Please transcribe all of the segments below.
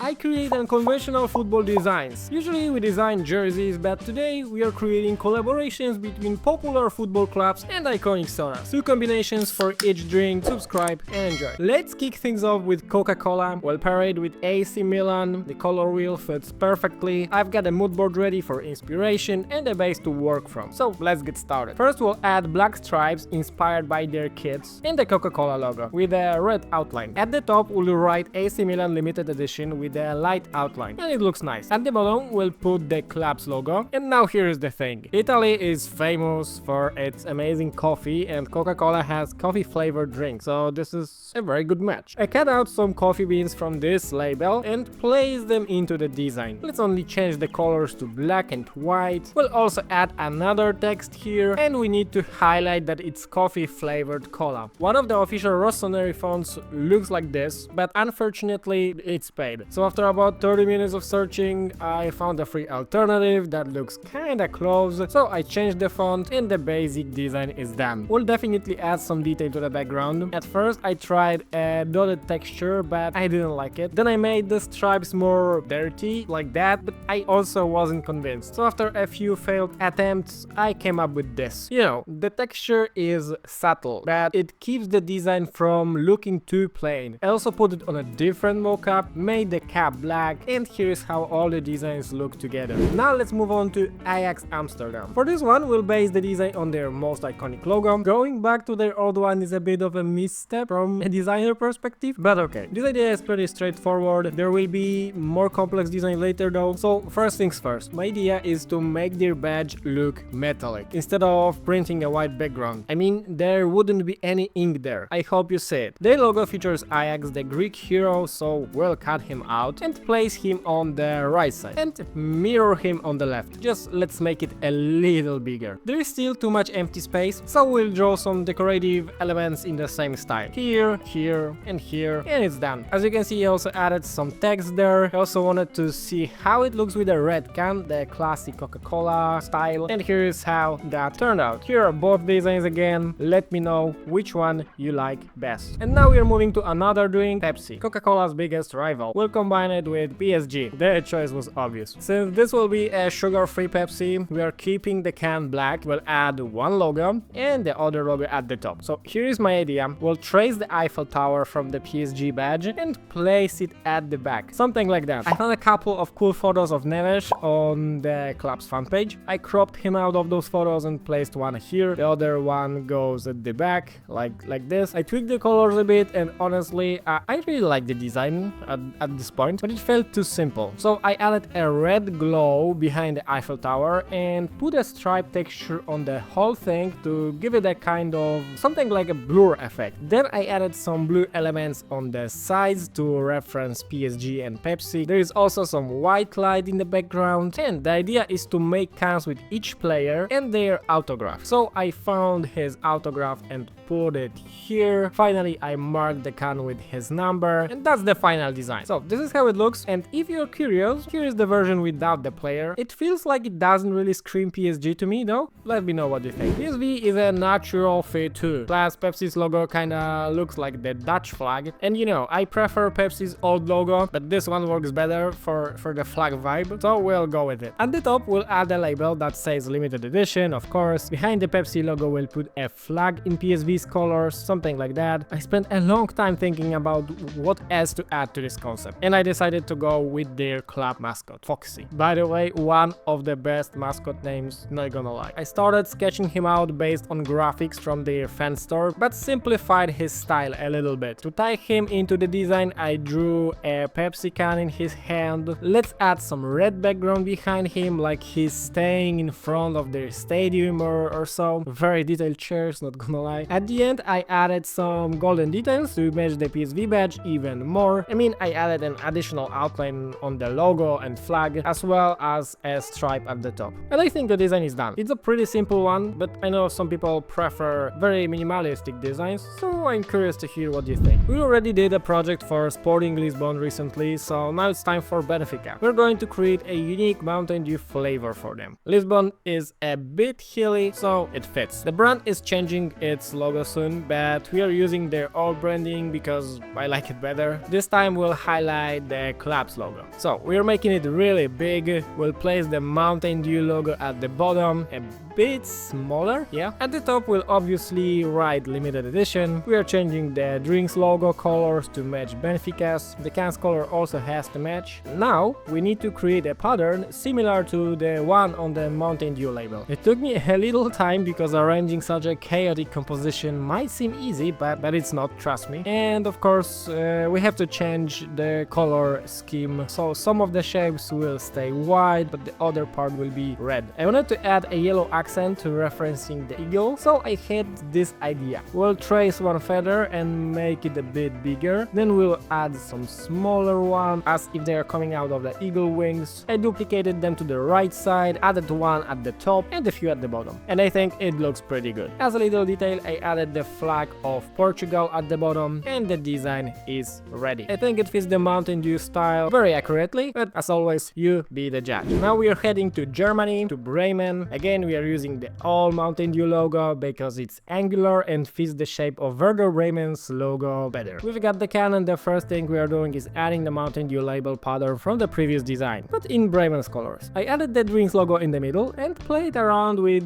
I create unconventional football designs. Usually we design jerseys, but today we are creating collaborations between popular football clubs and iconic sodas. 2 combinations for each drink. Subscribe and enjoy. Let's kick things off with Coca-Cola. Well paired with AC Milan, the color wheel fits perfectly. I've got a mood board ready for inspiration and a base to work from. So let's get started. First we'll add black stripes inspired by their kits and the Coca-Cola logo with a red outline. At the top we'll write AC Milan limited edition with a light outline, and it looks nice. At the bottom we'll put the club's logo. And now here's the thing. Italy is famous for its amazing coffee, and Coca-Cola has coffee flavored drinks, so this is a very good match. I cut out some coffee beans from this label and place them into the design. Let's only change the colors to black and white. We'll also add another text here, and we need to highlight that it's coffee flavored cola. One of the official Rossoneri fonts looks like this, but unfortunately it's paid. So after about 30 minutes of searching, I found a free alternative that looks kinda close, so I changed the font and the basic design is done. We'll definitely add some detail to the background. At first I tried a dotted texture, but I didn't like it. Then I made the stripes more dirty, like that, but I also wasn't convinced. So after a few failed attempts, I came up with this. You know, the texture is subtle, but it keeps the design from looking too plain. I also put it on a different mockup, made the cap black, and here's how all the designs look together. Now let's move on to Ajax Amsterdam. For this one, we'll base the design on their most iconic logo. Going back to their old one is a bit of a misstep from a designer perspective, but okay. This idea is pretty straightforward. There will be more complex design later though. So first things first, my idea is to make their badge look metallic instead of printing a white background. I mean, there wouldn't be any ink there. I hope you see it. Their logo features Ajax, the Greek hero, so we'll cut him out and place him on the right side and mirror him on the left. Just let's make it a little bigger. There is still too much empty space, so we'll draw some decorative elements in the same style. Here, here, and here, and it's done. As you can see, I also added some text there. I also wanted to see how it looks with a red can, the classic Coca-Cola style, and here's how that turned out. Here are both designs again. Let me know which one you like best. And now we are moving to another drink, Pepsi, Coca-Cola's biggest rival. We'll combine it with PSG. The choice was obvious. Since this will be a sugar-free Pepsi, we are keeping the can black. We'll add one logo and the other logo at the top. So here is my idea. We'll trace the Eiffel Tower from the PSG badge and place it at the back. Something like that. I found a couple of cool photos of Neves on the club's fan page. I cropped him out of those photos and placed one here. The other one goes at the back, like this. I tweaked the colors a bit, and honestly, I really like the design at this point, but it felt too simple. So I added a red glow behind the Eiffel Tower and put a stripe texture on the whole thing to give it a kind of something like a blur effect. Then I added some blue elements on the sides to reference PSG and Pepsi. There is also some white light in the background, and the idea is to make cans with each player and their autograph. So I found his autograph and put it here. Finally, I marked the can with his number, and that's the final design. So this is how it looks, and if you're curious, here is the version without the player. It feels like it doesn't really scream PSG to me though. Let me know what you think. PSV is a natural fit too. Plus Pepsi's logo kinda looks like the Dutch flag, and you know, I prefer Pepsi's old logo, but this one works better for the flag vibe, so we'll go with it. At the top we'll add a label that says limited edition, of course. Behind the Pepsi logo we'll put a flag in PSV's colors, something like that. I spent a long time thinking about what else to add to this concept, and I decided to go with their club mascot, Foxy. By the way, one of the best mascot names, not gonna lie. I started sketching him out based on graphics from their fan store, but simplified his style a little bit. To tie him into the design, I drew a Pepsi can in his hand. Let's add some red background behind him, like he's staying in front of their stadium or so. Very detailed chairs, not gonna lie. At the end, I added some golden details to match the PSV badge even more. I mean, I added an additional outline on the logo and flag, as well as a stripe at the top. And I think the design is done. It's a pretty simple one, but I know some people prefer very minimalistic designs, so I'm curious to hear what you think. We already did a project for Sporting Lisbon recently, so now it's time for Benfica. We're going to create a unique Mountain Dew flavor for them. Lisbon is a bit hilly, so it fits. The brand is changing its logo soon, but we are using their old branding because I like it better. This time we'll highlight inside the club's logo. So we're making it really big. We'll place the Mountain Dew logo at the bottom, a bit smaller, yeah. At the top we'll obviously write limited edition. We are changing the drinks logo colors to match Benfica's. The can's color also has to match. Now we need to create a pattern similar to the one on the Mountain Dew label. It took me a little time because arranging such a chaotic composition might seem easy, but it's not, trust me. And of course we have to change the color scheme, so some of the shapes will stay white but the other part will be red. I wanted to add a yellow accent to referencing the eagle, so I had this idea. We'll trace one feather and make it a bit bigger, then we'll add some smaller one as if they are coming out of the eagle wings. I duplicated them to the right side, added one at the top and a few at the bottom, and I think it looks pretty good. As a little detail, I added the flag of Portugal at the bottom and the design is ready. I think it fits the Mountain Dew style very accurately, but as always, you be the judge. Now we are heading to Germany, to Bremen. Again, we are using the all Mountain Dew logo because it's angular and fits the shape of Werder Bremen's logo better. We've got the can and the first thing we are doing is adding the Mountain Dew label pattern from the previous design, but in Bremen's colors. I added the drinks logo in the middle and played around with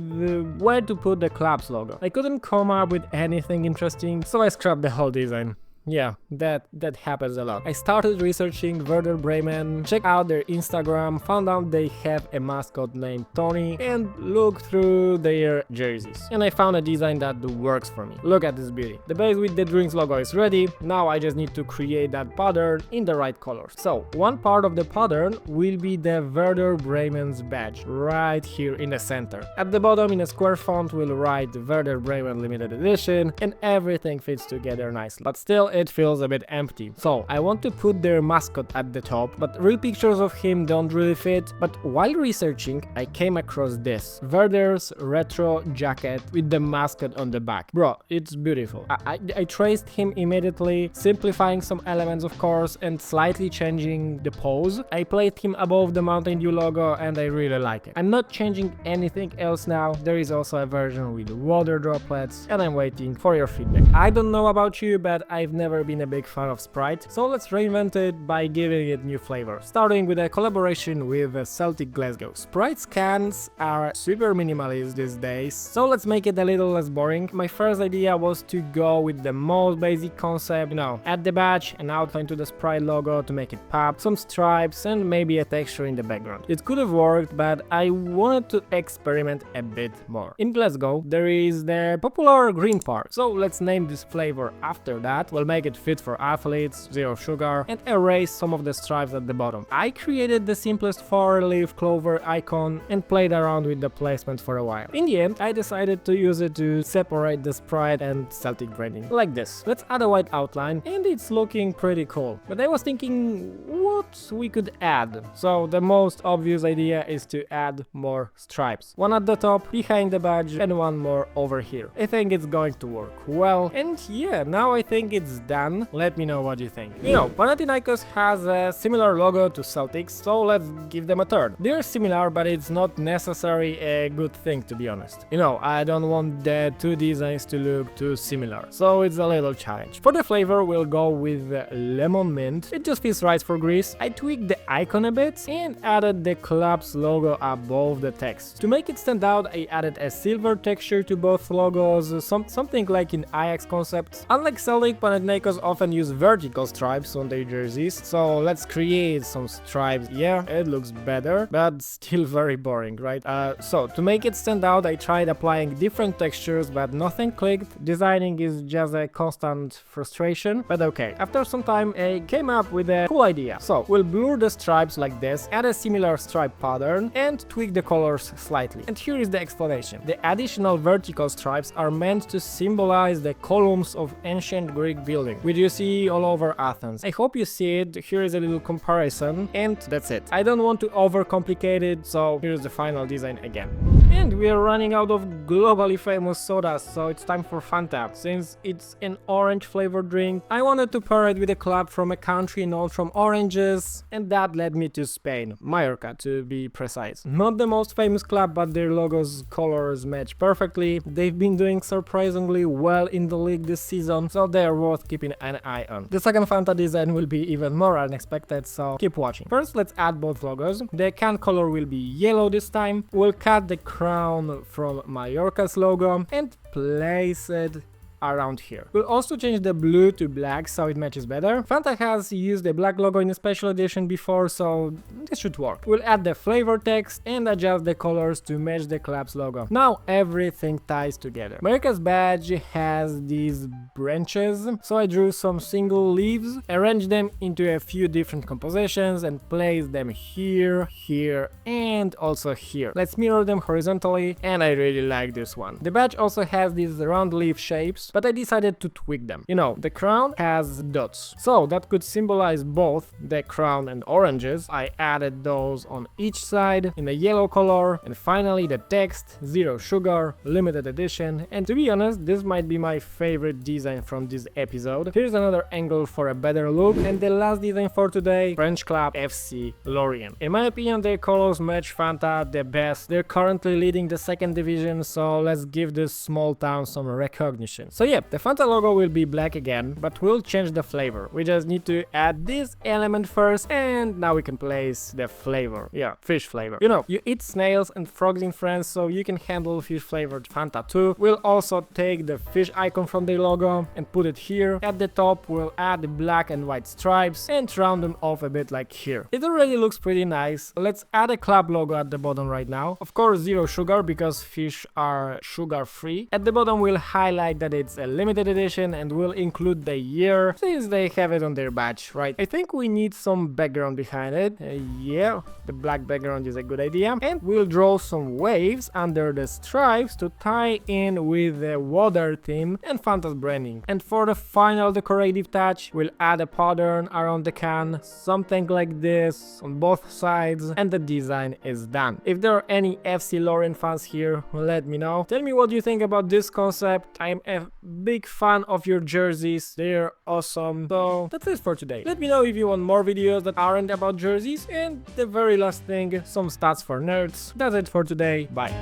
where to put the club's logo. I couldn't come up with anything interesting, so I scrapped the whole design. Yeah, that happens a lot. I started researching Werder Bremen, checked out their Instagram, found out they have a mascot named Tony, and looked through their jerseys. And I found a design that works for me. Look at this beauty. The base with the drinks logo is ready. Now I just need to create that pattern in the right colors. So one part of the pattern will be the Werder Bremen's badge, right here in the center. At the bottom in a square font we'll write Werder Bremen limited edition, and everything fits together nicely. But still, it feels a bit empty. So I want to put their mascot at the top, but real pictures of him don't really fit. But while researching, I came across this Werder's retro jacket with the mascot on the back. Bro, it's beautiful. I traced him immediately, simplifying some elements of course and slightly changing the pose. I played him above the Mountain Dew logo and I really like it. I'm not changing anything else now. There is also a version with water droplets and I'm waiting for your feedback. I don't know about you, but I've never been a big fan of Sprite, so let's reinvent it by giving it new flavor, starting with a collaboration with Celtic Glasgow. Sprite's cans are super minimalist these days, so let's make it a little less boring. My first idea was to go with the most basic concept, you know, add the badge, an outline to the Sprite logo to make it pop, some stripes and maybe a texture in the background. It could have worked, but I wanted to experiment a bit more. In Glasgow there is the popular green part, so let's name this flavor after that. We'll make it fit for athletes, zero sugar, and erase some of the stripes at the bottom. I created the simplest 4-leaf clover icon and played around with the placement for a while. In the end, I decided to use it to separate the Sprite and Celtic branding, like this. Let's add a white outline, and it's looking pretty cool. But I was thinking what we could add. So the most obvious idea is to add more stripes. One at the top, behind the badge, and one more over here. I think it's going to work well, and yeah, now I think it's done. Let me know what you think. You know, Panathinaikos has a similar logo to Celtics, so let's give them a turn. They're similar, but it's not necessarily a good thing, to be honest. You know, I don't want the two designs to look too similar, so it's a little challenge. For the flavor, we'll go with lemon mint. It just feels right for Greece. I tweaked the icon a bit and added the club's logo above the text. To make it stand out, I added a silver texture to both logos, something like in Ajax concepts. Unlike Celtic, Panathinaikos often use vertical stripes on their jerseys, so let's create some stripes. Yeah, it looks better, but still very boring, right? So to make it stand out, I tried applying different textures, but nothing clicked. Designing is just a constant frustration, but okay. After some time, I came up with a cool idea. So we'll blur the stripes like this, add a similar stripe pattern, and tweak the colors slightly. And here is the explanation. The additional vertical stripes are meant to symbolize the columns of ancient Greek building, which you see all over Athens. I hope you see it. Here is a little comparison, and that's it. I don't want to overcomplicate it, so here's the final design again. And we are running out of globally famous sodas, so it's time for Fanta. Since it's an orange flavored drink, I wanted to pair it with a club from a country known from oranges, and that led me to Spain, Mallorca to be precise. Not the most famous club, but their logo's colors match perfectly. They've been doing surprisingly well in the league this season, so they're worth keeping an eye on. The second Fanta design will be even more unexpected, so keep watching. First, let's add both logos. The can color will be yellow this time. We'll cut the crown from Mallorca's logo and place it around here. We'll also change the blue to black so it matches better. Fanta has used the black logo in a special edition before, so this should work. We'll add the flavor text and adjust the colors to match the club's logo. Now everything ties together. America's badge has these branches, so I drew some single leaves, arranged them into a few different compositions and placed them here, here, and also here. Let's mirror them horizontally, and I really like this one. The badge also has these round leaf shapes, but I decided to tweak them. You know, the crown has dots, so that could symbolize both the crown and oranges. I added those on each side in a yellow color, and finally the text, zero sugar, limited edition, and to be honest, this might be my favorite design from this episode. Here's another angle for a better look, and the last design for today, French club FC Lorient. In my opinion, their colors match Fanta the best. They're currently leading the second division, so let's give this small town some recognition. So yeah, the Fanta logo will be black again, but we'll change the flavor. We just need to add this element first, and now we can place the flavor. Yeah, fish flavor. You know, you eat snails and frogs in France, so you can handle fish flavored Fanta too. We'll also take the fish icon from the logo and put it here. At the top, we'll add the black and white stripes and round them off a bit like here. It already looks pretty nice. Let's add a club logo at the bottom right now. Of course, zero sugar because fish are sugar free. At the bottom, we'll highlight that it's a limited edition and we'll include the year since they have it on their badge, right? I think we need some background behind it. Yeah, the black background is a good idea. And we'll draw some waves under the stripes to tie in with the water theme and Fanta's branding. And for the final decorative touch, we'll add a pattern around the can, something like this on both sides, and the design is done. If there are any FC Lorient fans here, let me know. Tell me what you think about this concept. I'm a big fan of your jerseys, they're awesome. So that's it for today. Let me know if you want more videos that aren't about jerseys, and the very last thing, some stats for nerds. That's it for today, bye.